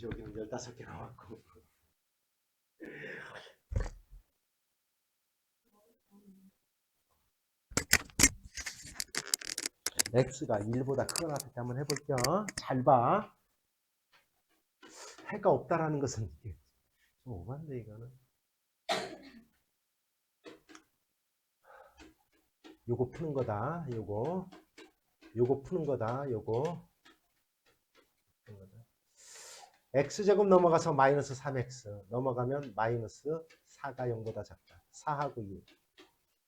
그지? 여기는 15개 나왔고. x가 1보다 크거나 같을 때 한번 해볼게요. 잘 봐. 해가 없다라는 것은 이게 좀 오반데 이거는. 요거 푸는 거다. 요거 푸는 거다. 요거 푸는 거다. x제곱 넘어가서 마이너스 3x 넘어가면 마이너스 4가 0보다 작다. 4하고 2.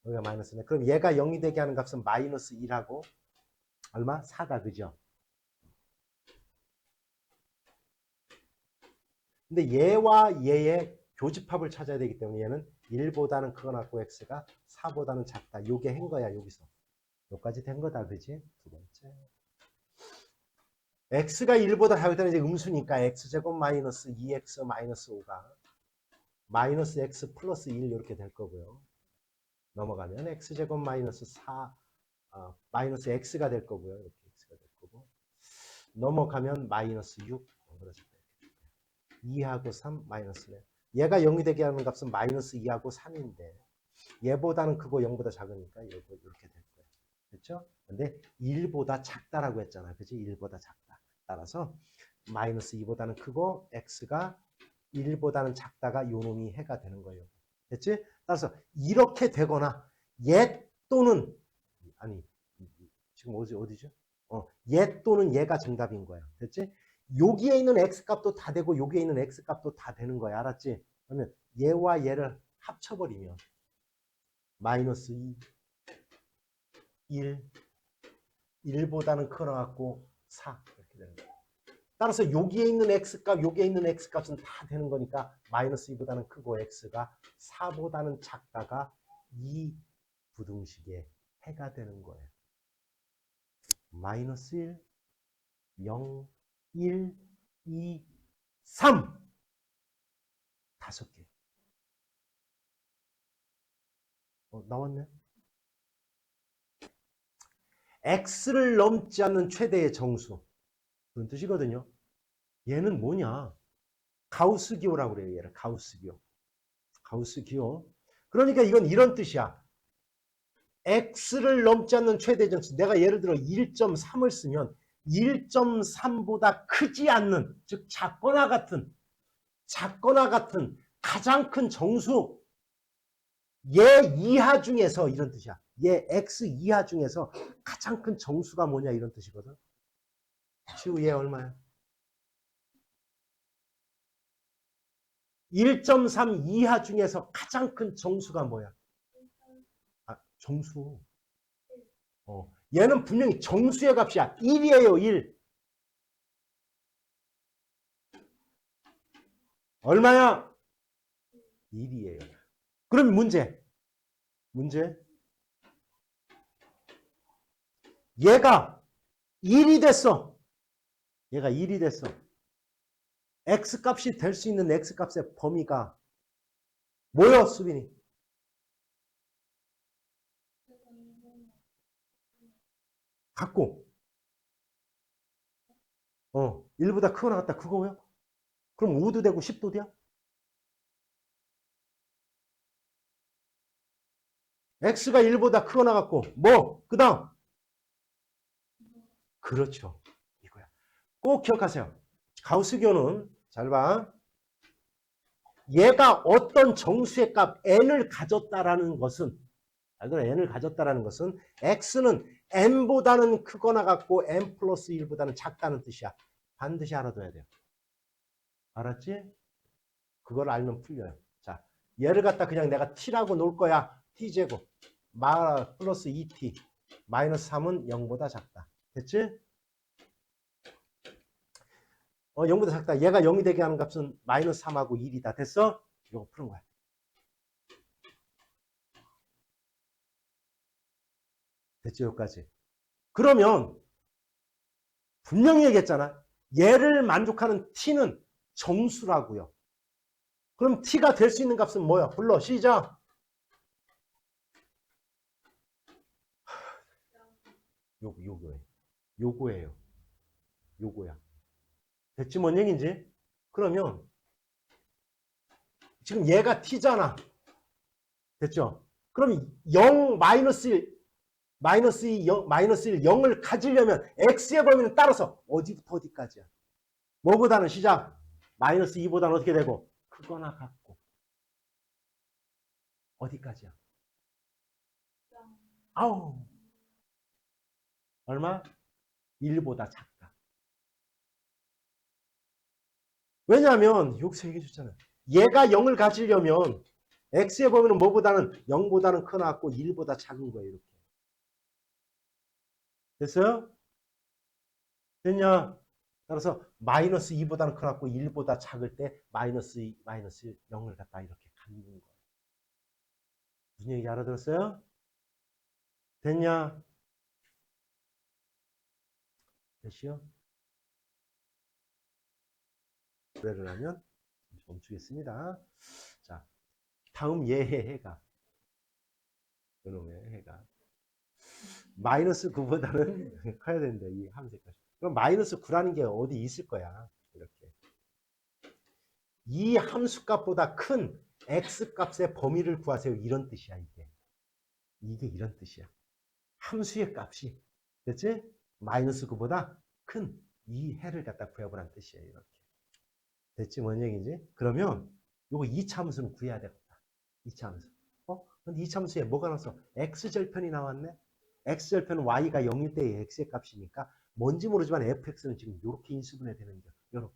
여기가 마이너스네. 그럼 얘가 0이 되게 하는 값은 마이너스 1하고 얼마? 4다. 그죠? 근데 얘와 얘의 교집합을 찾아야 되기 때문에 얘는 1보다는 크거나 같고 x가 4보다는 작다. 요게 한 거야. 여기서. 여기까지 된 거다. 그지? 두 번째. x가 1보다 작을 때는 이제 음수니까 x제곱 마이너스 2x 마이너스 5가 마이너스 x 플러스 1 이렇게 될 거고요. 넘어가면 x제곱 마이너스 4 마이너스 x가 될 거고요. 이렇게 x가 될 거고 넘어가면 마이너스 6 2하고 3 마이너스 4. 얘가 0이 되게 하는 값은 마이너스 2하고 3인데 얘보다는 크고 0보다 작으니까 이렇게 될 거예요. 그렇죠? 근데 1보다 작다라고 했잖아. 그치? 1보다 작다. 따라서 마이너스 2보다는 크고 x가 1보다는 작다가 요 놈이 해가 되는 거예요. 됐지? 따라서 이렇게 되거나 얘 또는 아니 지금 어디죠? 얘 또는 얘가 정답인 거야. 됐지? 여기에 있는 x값도 다 되고 여기에 있는 x값도 다 되는 거야. 알았지? 그러면 얘와 얘를 합쳐버리면 마이너스 2 1 1보다는 커나갖고 4 이렇게 되는 거야. 따라서 여기에 있는 x값 여기에 있는 x값은 다 되는 거니까 마이너스 2보다는 크고 x가 4보다는 작다가 2 부등식의 해가 되는 거예요. 마이너스 1 0 1 2 3 5개 나왔네. x를 넘지 않는 최대의 정수 그런 뜻이거든요. 얘는 뭐냐? 가우스 기호라고 그래요. 얘를 가우스 기호. 가우스 기호. 그러니까 이건 이런 뜻이야. x를 넘지 않는 최대 정수. 내가 예를 들어 1.3을 쓰면 1.3보다 크지 않는, 즉 작거나 같은 가장 큰 정수 얘 이하 중에서 이런 뜻이야. 얘 x 이하 중에서 가장 큰 정수가 뭐냐 이런 뜻이거든. 지우 얘 얼마야? 1.3 이하 중에서 가장 큰 정수가 뭐야? 정수. 얘는 분명히 정수의 값이야. 1이에요. 1. 얼마야? 1이에요. 그럼 문제. 얘가 1이 됐어. x값이 될 수 있는 x값의 범위가 뭐요, 수빈이? 같고. 1보다 크거나 같다. 그거요? 그럼 5도 되고 10도 돼요? x가 1보다 크거나 같고 그 다음? 그렇죠. 이거야. 꼭 기억하세요. 가우스교는 잘 봐. 얘가 어떤 정수의 값 n을 가졌다라는 것은 n을 가졌다라는 것은 x는 n보다는 크거나 같고 n 플러스 1보다는 작다는 뜻이야. 반드시 알아둬야 돼요. 알았지? 그걸 알면 풀려요. 자, 얘를 갖다 그냥 내가 t라고 놓을 거야. t제곱 플러스 2t 마이너스 3은 0보다 작다. 됐지? 0보다 작다. 얘가 0이 되게 하는 값은 마이너스 3하고 1이다. 됐어? 이거 푸는 거야. 됐죠? 여기까지. 그러면 분명히 얘기했잖아. 얘를 만족하는 t는 정수라고요. 그럼 t가 될 수 있는 값은 뭐야? 불러. 시작. 요거예요. 요거야. 됐지? 뭔 얘기인지? 그러면 지금 얘가 t잖아. 됐죠? 그럼 0, 마이너스 1, 마이너스 2, 0, 마이너스 1, 0을 가지려면 x의 범위는 따라서 어디부터 어디까지야? 뭐보다는 시작. 마이너스 2보다는 어떻게 되고? 크거나 같고. 어디까지야? 아우. 얼마? 1보다 작다. 왜냐하면 여기서 얘기해 줬잖아요. 얘가 0을 가지려면 x의 범위는 뭐보다는 0보다는 크거나 같고 1보다 작은 거예요. 이렇게. 됐어요? 됐냐? 따라서 마이너스 2보다는 크거나 같고 1보다 작을 때 마이너스 2, 마이너스 0을 갖다 이렇게 갖는 거예요. 무슨 얘기 알아들었어요? 됐냐? 됐시요? 그래를 하면 멈추겠습니다. 자, 다음 얘의 해가. 이놈의 해가. 마이너스 9보다는 커야 되는데, 이 함색까지. 그럼 마이너스 9라는 게 어디 있을 거야. 이렇게. 이 함수값보다 큰 x값의 범위를 구하세요. 이런 뜻이야, 이게. 이게 이런 뜻이야. 함수의 값이. 됐지? 마이너스 9보다 큰 이 해를 갖다 구해보라는 뜻이에요. 이렇게. 됐지? 뭔 얘기인지? 그러면 요거 2차 함수는 구해야 되겠다. 2차 함수. 근데 2차 함수에 뭐가 나왔어? x절편이 나왔네? x절편은 y가 0일 때의 x의 값이니까 뭔지 모르지만 fx는 지금 이렇게 인수분해 되는 거야. 이렇게.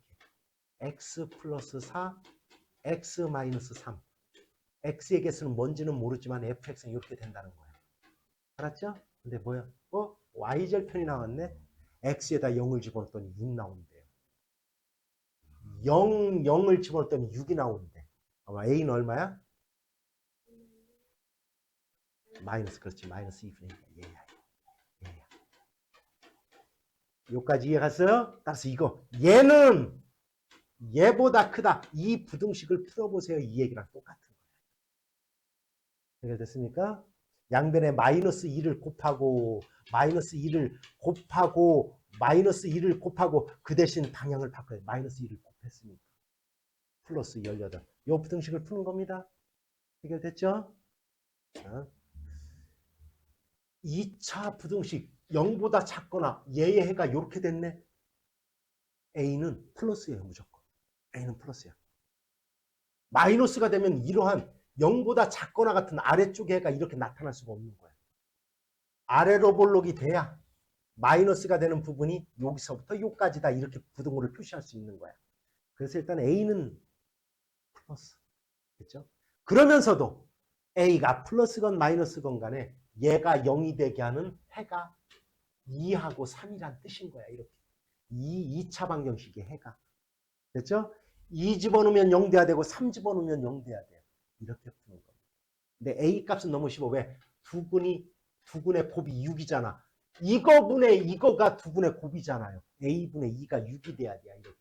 x 플러스 4, x 마이너스 3. x의 개수는 뭔지는 모르지만 fx는 이렇게 된다는 거야. 알았죠? 근데 뭐야? y절편이 나왔네? x에다 0을 집어넣었더니 6 나온대요. 0을 집어넣었더니 6이 나오는데. 아마 a는 얼마야? 마이너스, 그렇지. 마이너스 2분의 1. 얘야. 여기까지 이해갔어요? 따라서 이거. 얘는 얘보다 크다. 이 부등식을 풀어보세요. 이 얘기랑 똑같은 거예요. 해결됐습니까? 양변에 마이너스 2를 곱하고 마이너스 2를 곱하고 마이너스 2를 곱하고 그 대신 방향을 바꿔요. 마이너스 2를 곱했으니까. 플러스 18. 이 부등식을 푸는 겁니다. 해결됐죠? 자, 2차 부등식 0보다 작거나 얘의 해가 이렇게 됐네. A는 플러스예요. 무조건. A는 플러스야. 마이너스가 되면 이러한 0보다 작거나 같은 아래쪽의 해가 이렇게 나타날 수가 없는 거야. 아래로 볼록이 돼야 마이너스가 되는 부분이 여기서부터 여기까지다 이렇게 부등호를 표시할 수 있는 거야. 그래서 일단 A는 플러스. 그렇죠? 그러면서도 A가 플러스건 마이너스건 간에 얘가 0이 되게 하는 해가 2하고 3이란 뜻인 거야. 이렇게. 2차 방정식의 해가. 됐죠? 2 집어넣으면 0 돼야 되고 3 집어넣으면 0 돼야 돼요. 이렇게 푸는 겁니다. 근데 A 값은 너무 쉬워. 왜? 두근의 곱이 6이잖아. 이거분의 이거가 두근의 곱이잖아요. A분의 2가 6이 돼야 돼요. 이렇게.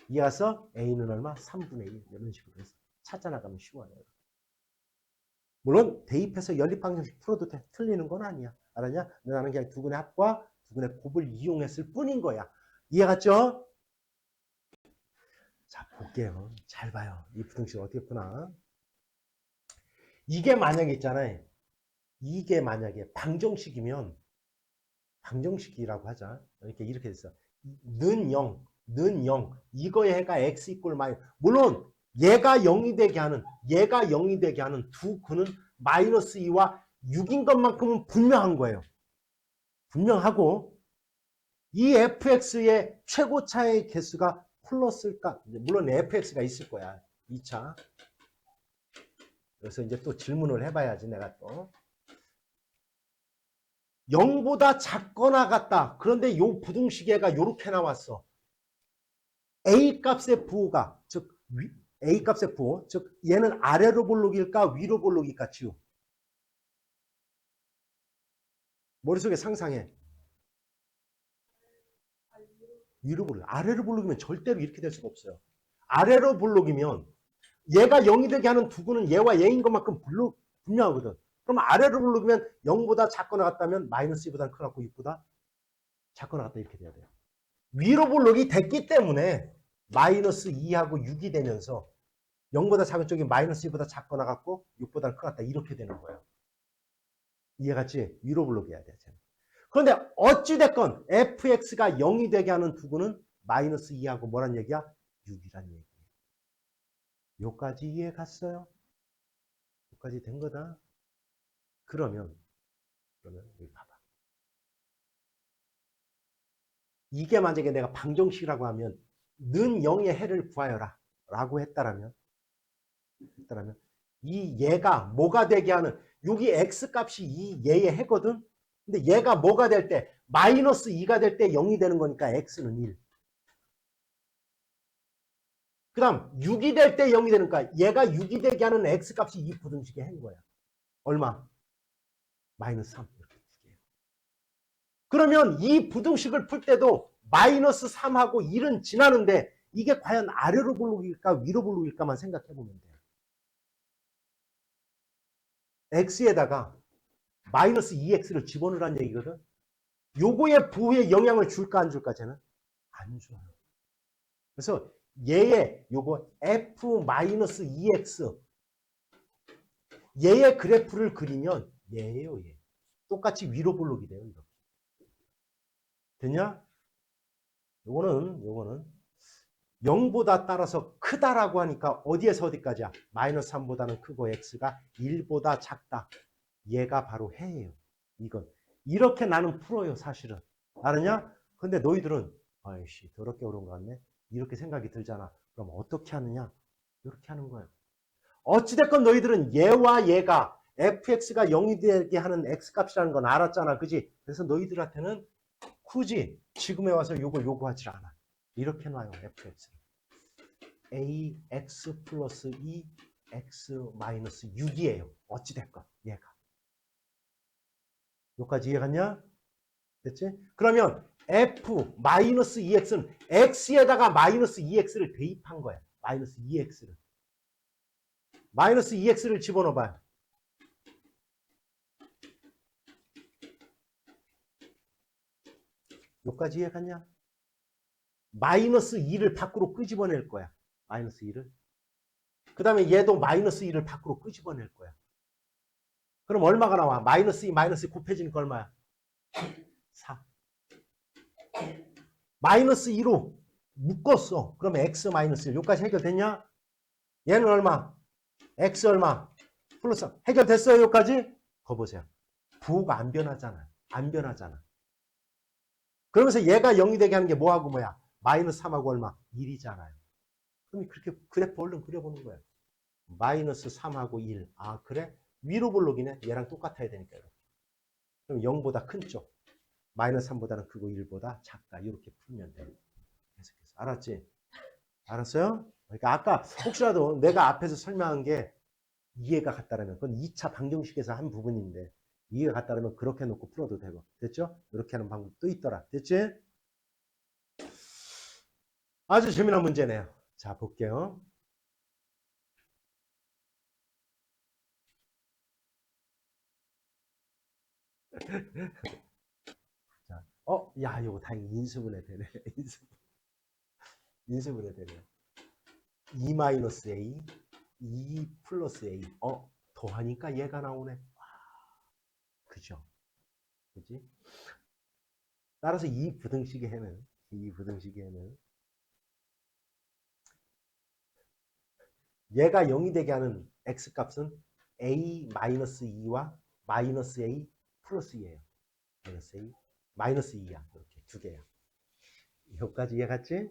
이어서 A는 얼마? 3분의 1. 이런 식으로 해서 찾아나가면 쉬워요. 물론 대입해서 연립방정식 풀어도 돼. 틀리는 건 아니야. 알았냐? 나는 그냥 두근의 합과 두근의 곱을 이용했을 뿐인 거야. 이해갔죠? 자, 볼게요. 잘 봐요. 이 부등식 어떻게 푸나? 이게 만약에 있잖아요. 이게 만약에 방정식이면 방정식이라고 하자. 이렇게 됐어. 는 0, 는 0. 이거의 해가 x 이꼴 마이너스. 물론 얘가 0이 되게 하는 두 근은 마이너스 2와 6인 것만큼은 분명한 거예요. 분명하고 이 fx의 최고차의 개수가 플러스일까? 물론 fx가 있을 거야. 2차. 그래서 이제 또 질문을 해봐야지 내가 또. 0보다 작거나 같다. 그런데 이 부등식에가 이렇게 나왔어. A값의 부호가, 즉 A값의 부호, 즉 얘는 아래로 볼록일까 위로 볼록일까 지우. 머릿속에 상상해. 위로 볼록. 아래로 볼록이면 절대로 이렇게 될 수가 없어요. 아래로 볼록이면 얘가 0이 되게 하는 두근은 얘와 얘인 것만큼 분명하거든. 그럼 아래로 볼록이면 0보다 작거나 같다면 마이너스 2보다 크고 6보다 작거나 같다 이렇게 돼야 돼요. 위로 볼록이 됐기 때문에 마이너스 2하고 6이 되면서 0보다 작은 쪽이 마이너스 2보다 작거나 같고 6보다 크겠다 이렇게 되는 거예요. 이해갔지? 위로 블록해야 돼. 그런데 어찌됐건 fx가 0이 되게 하는 두구는 마이너스 2하고 뭐란 얘기야? 6이란 얘기예요. 요까지 이해 갔어요? 요까지 된 거다. 그러면 여기 봐봐. 이게 만약에 내가 방정식이라고 하면 는 0의 해를 구하여라 라고 했다라면 이 얘가 뭐가 되게 하는 여기 x값이 이 얘의 해거든. 근데 얘가 뭐가 될 때 마이너스 2가 될 때 0이 되는 거니까 x는 1. 그 다음 6이 될 때 0이 되니까 얘가 6이 되게 하는 x값이 이 부등식의 해인 거야. 얼마? 마이너스 3. 이렇게 두 개예요. 그러면 이 부등식을 풀 때도 마이너스 3하고 1은 지나는데 이게 과연 아래로 블록일까 위로 블록일까만 생각해 보면 돼요. x에다가 마이너스 2x를 집어넣으란 얘기거든. 요거의 부호에 영향을 줄까 안 줄까 쟤는? 안 줘요. 그래서 얘의 요거 f-2x 얘의 그래프를 그리면 얘예요. 얘. 똑같이 위로 블록이 돼요. 이렇게. 되냐? 요거는 0보다 따라서 크다라고 하니까 어디에서 어디까지야? 마이너스 3보다는 크고 x가 1보다 작다. 얘가 바로 해예요. 이건. 이렇게 나는 풀어요. 사실은. 알았냐? 근데 너희들은 아이씨 더럽게 어려운 거 같네. 이렇게 생각이 들잖아. 그럼 어떻게 하느냐? 이렇게 하는 거예요. 어찌됐건 너희들은 얘와 얘가 fx가 0이 되게 하는 x값이라는 건 알았잖아. 그지? 그래서 너희들한테는 굳이 지금에 와서 요걸 요구하지 않아. 이렇게 놔요. fx를. ax 플러스 2 x 마이너스 6이에요. 어찌됐건 얘가. 여기까지 이해갔냐? 됐지? 그러면 f 마이너스 2x는 x에다가 마이너스 2x를 대입한 거야. 마이너스 2x를. 마이너스 2x를 집어넣어봐요. 여기까지 이해갔냐? 마이너스 2를 밖으로 끄집어낼 거야. 마이너스 2를. 그 다음에 얘도 마이너스 2를 밖으로 끄집어낼 거야. 그럼 얼마가 나와? 마이너스 2, 마이너스 2 곱해지니까 얼마야? 4. 마이너스 2로 묶었어. 그러면 x 마이너스 1. 여기까지 해결됐냐? 얘는 얼마? x 얼마? 플러스 3. 해결됐어요? 여기까지? 거 보세요. 부호가 안 변하잖아. 안 변하잖아. 그러면서 얘가 0이 되게 하는 게 뭐하고 뭐야? 마이너스 3하고 얼마? 1이잖아요. 그럼 그렇게 그래프 얼른 그려보는 거예요. 마이너스 3하고 1. 아 그래? 위로 블록이네. 얘랑 똑같아야 되니까 이렇게. 그럼 0보다 큰 쪽. 마이너스 3보다는 크고 1보다 작다. 이렇게 풀면 돼요. 계속해서. 알았지? 알았어요? 그러니까 아까 혹시라도 내가 앞에서 설명한 게 이해가 갔다라면 그건 2차 방정식에서 한 부분인데 이해가 갔다라면 그렇게 놓고 풀어도 되고. 됐죠? 이렇게 하는 방법도 있더라. 됐지? 아주 재미난 문제네요. 자, 볼게요. 자, 야, 이거 다행히 인수분해 되네. 인수분해 되네. 2-a, 2 플러스 a. 더하니까 얘가 나오네. 그죠? 그지? 따라서 이 부등식의 해는 얘가 0이 되게 하는 x값은 a-2와 마이너스 a 플러스 2예요. 마이너스 a, 마이너스 2야. 이렇게 두 개야. 여기까지 이해갔지?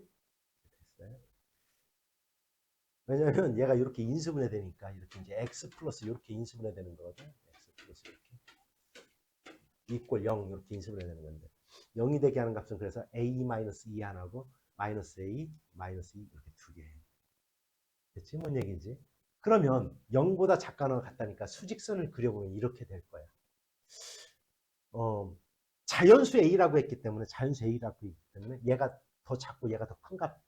됐어요. 왜냐면 얘가 이렇게 인수분해 되니까 이렇게 이제 x 플러스 이렇게 인수분해 되는 거거든. x 플러스 이렇게. 이꼴 0 이렇게 인수분해 되는 건데 0이 되게 하는 값은 그래서 a-2 하나고 마이너스 a, 마이너스 2 이렇게 두 개예요. 됐지? 뭔 얘기인지? 그러면 0보다 작거나 같다니까 수직선을 그려보면 이렇게 될 거야. 자연수 a라고 했기 때문에 자연수 a라고 했기 때문에 얘가 더 작고 얘가 더 큰 값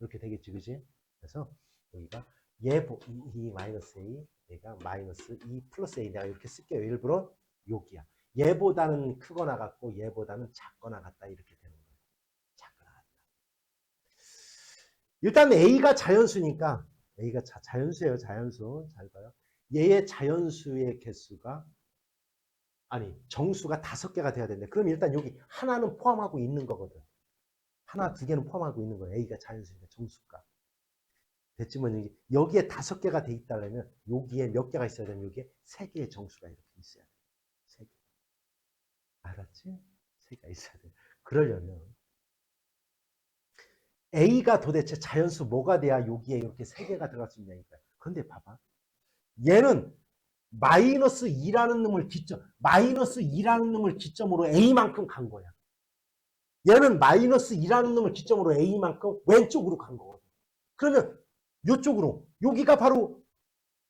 이렇게 되겠지, 그지? 그래서 여기가 이 마이너스 a, 얘가 마이너스 2 플러스 a 내가 이렇게 쓸게요. 일부러 여기야. 얘보다는 크거나 같고 얘보다는 작거나 같다 이렇게 되는 거예요. 작거나 같다. 일단 A가 자연수니까 A가 자연수예요. 자연수. 잘 봐요. 얘의 자연수의 개수가 아니 정수가 5개가 돼야 되는데 그럼 일단 여기 하나는 포함하고 있는 거거든. 하나, 2개는 포함하고 있는 거예요. A가 자연수니까 정수가. 됐지만 여기에 5개가 돼 있다면 여기에 몇 개가 있어야 되면 여기에 3개의 정수가 이렇게 있어야 돼. 3개. 알았지? 3개가 있어야 돼. 그러려면 A가 도대체 자연수 뭐가 돼야 여기에 이렇게 3개가 들어갈 수 있냐니까요. 그런데 봐봐. 얘는 마이너스 2라는 놈을 기점으로 A만큼 간 거야. 얘는 마이너스 2라는 놈을 기점으로 A만큼 왼쪽으로 간 거거든. 그러면 이쪽으로 여기가 바로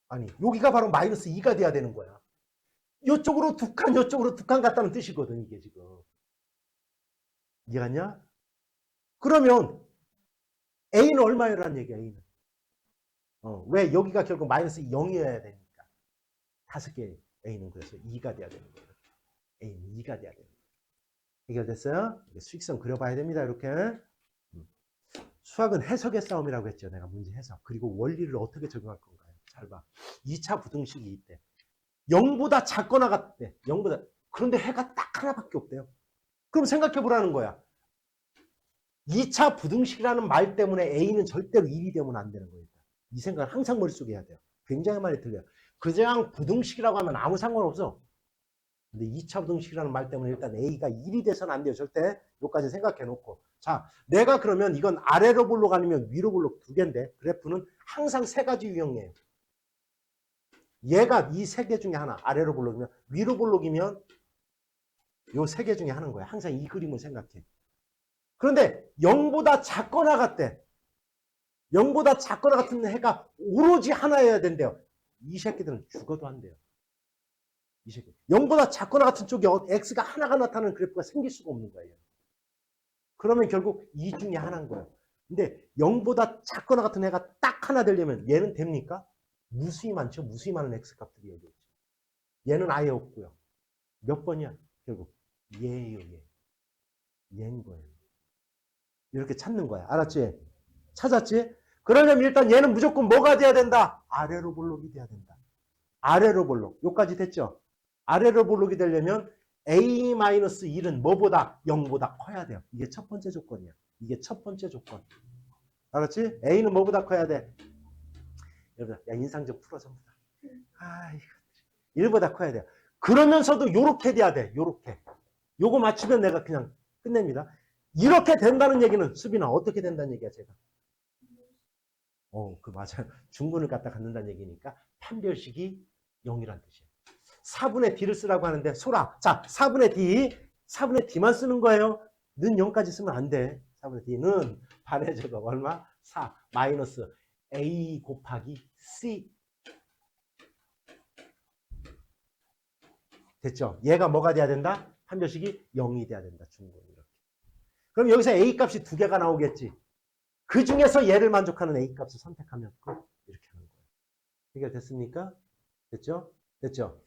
마이너스 2가 돼야 되는 거야. 이쪽으로 2칸 이쪽으로 2칸 갔다는 뜻이거든 이게 지금. 이해갔냐? 그러면 A는 얼마여라는 얘기야 A는. 왜 여기가 결국 마이너스 0이어야 되니까. 5개 A는 그래서 2가 돼야 되는 거예요. A는 2가 돼야 되는 거예요. 해결됐어요? 수익성 그려봐야 됩니다. 이렇게. 수학은 해석의 싸움이라고 했죠. 내가 문제 해석. 그리고 원리를 어떻게 적용할 건가요? 잘 봐. 2차 부등식이 있대. 0보다 작거나 같대. 0보다. 그런데 해가 딱 하나밖에 없대요. 그럼 생각해 보라는 거야. 2차 부등식이라는 말 때문에 A는 절대로 1이 되면 안 되는 거예요. 이 생각을 항상 머릿속에 해야 돼요. 굉장히 많이 들려요. 그냥 부등식이라고 하면 아무 상관없어. 근데 2차 부등식이라는 말 때문에 일단 A가 1이 돼서는 안 돼요. 절대 여기까지 생각해 놓고. 자, 내가 그러면 이건 아래로 볼록 아니면 위로 볼록 2개인데 그래프는 항상 3가지 유형이에요. 얘가 이 3개 중에 하나, 아래로 볼록이면 위로 볼록이면 요 3개 중에 하나인 거야. 항상 이 그림을 생각해. 그런데 0보다 작거나 같대. 0보다 작거나 같은 해가 오로지 하나여야 된대요. 이 새끼들은 죽어도 안 돼요. 이 새끼. 0보다 작거나 같은 쪽에 X가 하나가 나타나는 그래프가 생길 수가 없는 거예요. 그러면 결국 이 중에 하나인 거예요. 근데 0보다 작거나 같은 해가 딱 하나 되려면 얘는 됩니까? 무수히 많죠. 무수히 많은 X값들이 여기 있죠. 얘는 아예 없고요. 몇 번이야? 결국 얘예요. 얘. 얘인 거예요. 이렇게 찾는 거야. 알았지? 찾았지? 그러려면 일단 얘는 무조건 뭐가 돼야 된다? 아래로 볼록이 돼야 된다. 아래로 볼록. 여기까지 됐죠? 아래로 볼록이 되려면 A-1은 뭐보다? 0보다 커야 돼요. 이게 첫 번째 조건이야. 이게 첫 번째 조건. 알았지? A는 뭐보다 커야 돼? 여러분, 야, 인상 좀 풀어, 전부 다. 아, 이거. 1보다 커야 돼요. 그러면서도 요렇게 돼야 돼. 요렇게. 요거 맞추면 내가 그냥 끝냅니다. 이렇게 된다는 얘기는, 수빈아, 어떻게 된다는 얘기야, 제가? 맞아요. 중근을 갖다 갖는다는 얘기니까 판별식이 0이란 뜻이에요. 4분의 D를 쓰라고 하는데, 소라. 자, 4분의 D만 쓰는 거예요. 는 0까지 쓰면 안 돼. 4분의 D는 반의 제곱 얼마? 4 마이너스 A 곱하기 C. 됐죠? 얘가 뭐가 돼야 된다? 판별식이 0이 돼야 된다. 중근 이렇게. 그럼 여기서 A 값이 2개가 나오겠지. 그 중에서 얘를 만족하는 A 값을 선택하면 끝. 이렇게 하는 거예요. 해결됐습니까? 됐죠? 됐죠?